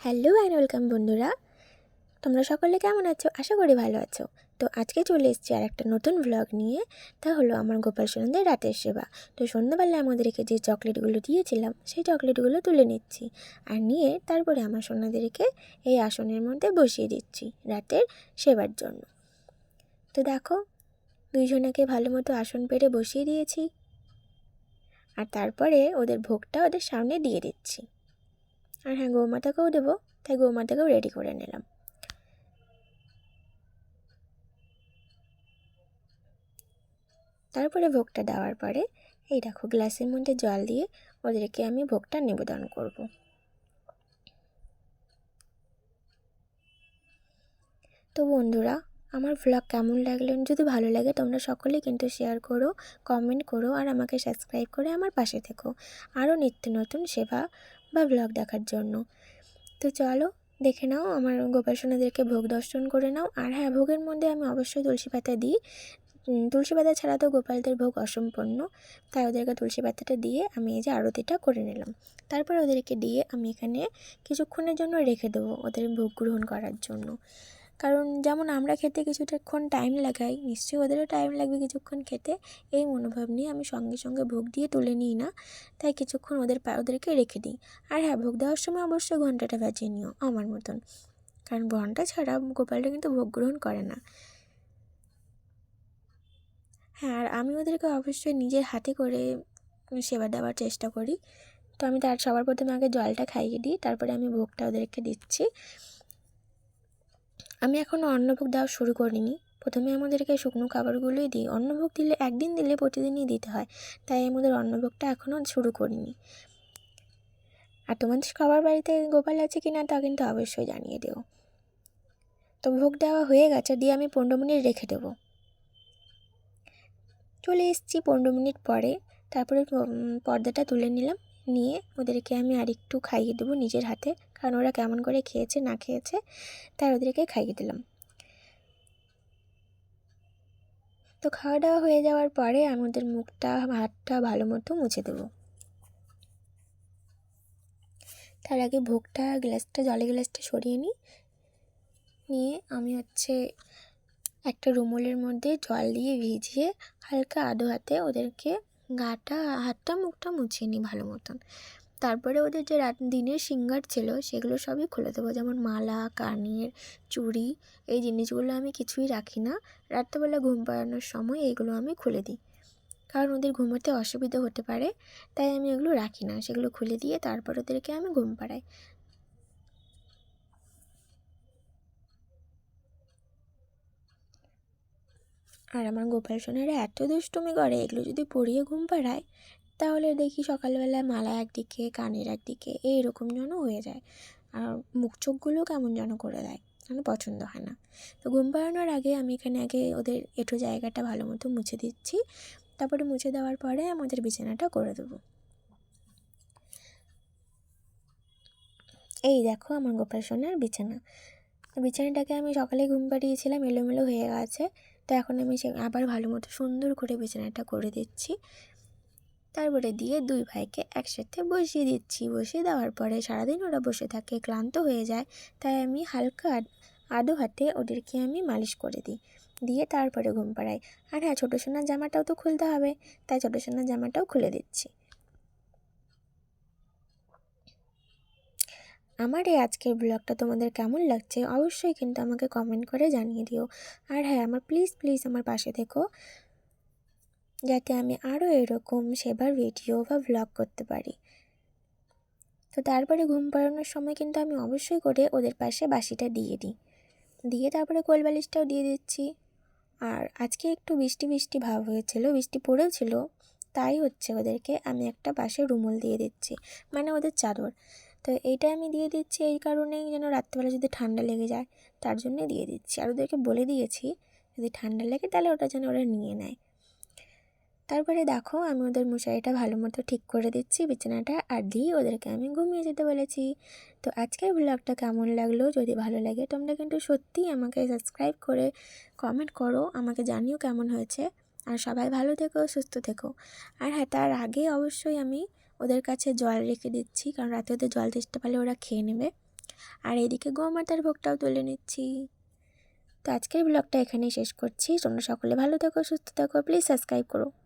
Hello and welcome বন্ধুরা, তোমরা সকলে কেমন আছো? আশা করি ভালো আছো। তো আজকে চলে এসেছি আর একটা নতুন ভ্লগ নিয়ে। তা হলো আমার গোপাল সোনাদের রাতের সেবা। তো সন্ধ্যাবেলায় আমাদেরকে যে চকলেটগুলো দিয়েছিলাম সেই চকলেটগুলো তুলে নিচ্ছি, আর নিয়ে তারপরে আমার সোনাদেরকে এই আসনের মধ্যে বসিয়ে দিচ্ছি রাতের সেবার জন্য। তো দেখো, দুইজনাকে ভালো মতো আসন পেরে বসিয়ে দিয়েছি, আর তারপরে ওদের ভোগটা ওদের সামনে দিয়ে দিচ্ছি। আর হ্যাঁ, গৌমাতাকেও দেবো, তাই গৌমাতাকেও রেডি করে নিলাম। তারপরে ভোগটা দেওয়ার পরে এই দেখো গ্লাসের মধ্যে জল দিয়ে ওদেরকে আমি ভোগটা নিবেদন করব। তো বন্ধুরা, আমার ভ্লগ কেমন লাগলো? যদি ভালো লাগে তোমরা সকলে কিন্তু শেয়ার করো, কমেন্ট করো, আর আমাকে সাবস্ক্রাইব করে আমার পাশে থেকো আরও নিত্য নতুন সেবা বা ভ্লগ দেখার জন্য। তো চলো দেখে নাও, আমার গোপাল সোনাদেরকে ভোগ দর্শন করে নাও। আর হ্যাঁ, ভোগের মধ্যে আমি অবশ্যই তুলসী পাতা দিই। তুলসী পাতা ছাড়া তো গোপালদের ভোগ অসম্পূর্ণ, তাই ওদেরকে তুলসী পাতাটা দিয়ে আমি এই যে আরতিটা করে নিলাম। তারপর ওদেরকে দিয়ে আমি এখানে কিছুক্ষণের জন্য রেখে দেবো ওদের ভোগ গ্রহণ করার জন্য। কারণ যেমন আমরা খেতে কিছুটাক্ষণ টাইম লাগাই, নিশ্চয়ই ওদেরও টাইম লাগবে কিছুক্ষণ খেতে। এই মনোভাব নিয়ে আমি সঙ্গে সঙ্গে ভোগ দিয়ে তুলে নিই না, তাই কিছুক্ষণ ওদেরকে রেখে দিই। আর হ্যাঁ, ভোগ দেওয়ার সময় অবশ্যই ঘন্টাটা বাজিয়ে নিও আমার মতন, কারণ ঘন্টা ছাড়া গোপালটা কিন্তু ভোগ গ্রহণ করে না। হ্যাঁ, আর আমি ওদেরকে অবশ্যই নিজের হাতে করে সেবা দেওয়ার চেষ্টা করি। তো আমি সবার প্রথমে আগে জলটা খাইয়ে দিই, তারপরে আমি ভোগটা ওদেরকে দিচ্ছি। আমি এখনও অন্নভোগ দেওয়া শুরু করিনি। প্রথমে আমাদেরকে শুকনো খাবারগুলোই দিই। অন্নভোগ দিলে একদিন দিলে প্রতিদিনই দিতে হয়, তাই আমাদের অন্নভোগটা এখনও শুরু করিনি। আর তোমাদের সবার বাড়িতে গোপাল আছে কি না তা কিন্তু অবশ্যই জানিয়ে দিও। তো ভোগ দেওয়া হয়ে গেছে, দিয়ে আমি 15 মিনিট রেখে দেবো। চলে এসেছি 15 মিনিট পরে। তারপরে পর্দাটা তুলে নিলাম, নিয়ে ওদেরকে আমি আরেকটু খাইয়ে দেবো নিজের হাতে, কারণ ওরা কেমন করে খেয়েছে না খেয়েছে, তাই ওদেরকে খাইয়ে দিলাম। তো খাওয়া দাওয়া হয়ে যাওয়ার পরে আমি ওদের মুখটা হাতটা ভালো মতো মুছে দেবো। তার আগে ভোগটা গ্লাসটা সরিয়ে নিই, নিয়ে আমি একটা রুমালের মধ্যে জল দিয়ে ভিজিয়ে হালকা আধো হাতে ওদেরকে হাতটা মুখটা মুছিয়ে নিই ভালো মতন। তারপরে ওদের যে দিনের সিঙ্গার ছিল সেগুলো সবই খুলে দেবো, যেমন মালা, কানের, চুড়ি, এই জিনিসগুলো আমি কিছুই রাখি না। রাত্রেবেলা ঘুম পাড়ানোর সময় এইগুলো আমি খুলে দিই, কারণ ওদের ঘুমোতে অসুবিধা হতে পারে, তাই আমি এগুলো রাখি না। সেগুলো খুলে দিয়ে তারপর ওদেরকে আমি ঘুম পাড়াই। আর আমার গোপাল সোনারা এত দুষ্টুমি করে, এগুলো যদি পরিয়ে ঘুম পাড়ায় তাহলে দেখি সকালবেলা মালা একদিকে, কানের একদিকে, এইরকম যেন হয়ে যায়। আর মুখ চোখগুলো কেমন যেন করে দেয়, আমার পছন্দ হয় না। তো ঘুম পাড়ানোর আগে আমি এখানে আগে ওদের এঁঠো জায়গাটা ভালো মতো মুছে দিচ্ছি। তারপরে মুছে দেওয়ার পরে আমাদের বিছানাটা করে দেবো। এই দেখো আমার গোপাল সোনার বিছানা। বিছানাটাকে আমি সকালে ঘুম পাড়িয়েছিলাম, এলোমেলো হয়ে গেছে। তো এখন আমি আবার ভালো মতো সুন্দর করে বিছানাটা করে দিচ্ছি। তারপরে দিয়ে দুই ভাইকে একসাথে বসিয়ে দিচ্ছি। বসিয়ে দেওয়ার পরে সারাদিন ওরা বসে থাকে, ক্লান্ত হয়ে যায়, তাই আমি হালকা আধো হাতে ওদেরকে আমি মালিশ করে দিই, দিয়ে তারপরে ঘুম পাড়াই। আর হ্যাঁ, ছোটো সোনার জামাটাও তো খুলতে হবে, তাই ছোটো সোনার জামাটাও খুলে দিচ্ছি। আমার এই আজকের ব্লগটা তোমাদের কেমন লাগছে অবশ্যই কিন্তু আমাকে কমেন্ট করে জানিয়ে দিও। আর হ্যাঁ, প্লিজ প্লিজ আমার পাশে থেকো, যাতে আমি আরও এরকম সেবার ভিডিও বা ব্লগ করতে পারি। তো তারপরে ঘুম পাড়ানোর সময় কিন্তু আমি অবশ্যই করে ওদের পাশে বাসিটা দিয়ে দিই, দিয়ে তারপরে কোলবালিশটাও দিয়ে দিচ্ছি। আর আজকে একটু বৃষ্টি বৃষ্টি ভাব হয়েছিল, বৃষ্টি পড়েছিল, তাই ওদেরকে আমি একটা পাশে রুমাল দিয়ে দিচ্ছি, মানে ওদের চাদর। তো এইটা আমি দিয়ে দিচ্ছি এই কারণেই যেন রাত্রেবেলা যদি ঠান্ডা লেগে যায়, তার জন্যই দিয়ে দিচ্ছি। আর ওদেরকে বলে দিয়েছি যদি ঠান্ডা লাগে তাহলে ওটা যেন ওরা নিয়ে নেয়। তারপরে দেখো আমি ওদের মশারিটা ভালো মতো ঠিক করে দিচ্ছি বিছানাটা, আর দিয়ে ওদেরকে আমি ঘুমিয়ে যেতে বলেছি। তো আজকের ব্লগটা কেমন লাগলো? যদি ভালো লাগে তোমরা কিন্তু সত্যিই আমাকে সাবস্ক্রাইব করে কমেন্ট করো, আমাকে জানিও কেমন হয়েছে। আর সবাই ভালো থেকো, সুস্থ থেকো। আর হ্যাঁ, তার আগে অবশ্যই আমি ওদের কাছে জল রেখে দিচ্ছি, কারণ রাতে ওদের জল তেষ্টা পেলে ওরা খেয়ে নেবে। আর এদিকে গোমাতার ভোগটাও তুলে নিচ্ছি। তো আজকের ব্লগটা এখানেই শেষ করছি। তোমরা সকলে ভালো থাকো, সুস্থ থাকো, প্লিজ সাবস্ক্রাইব করো।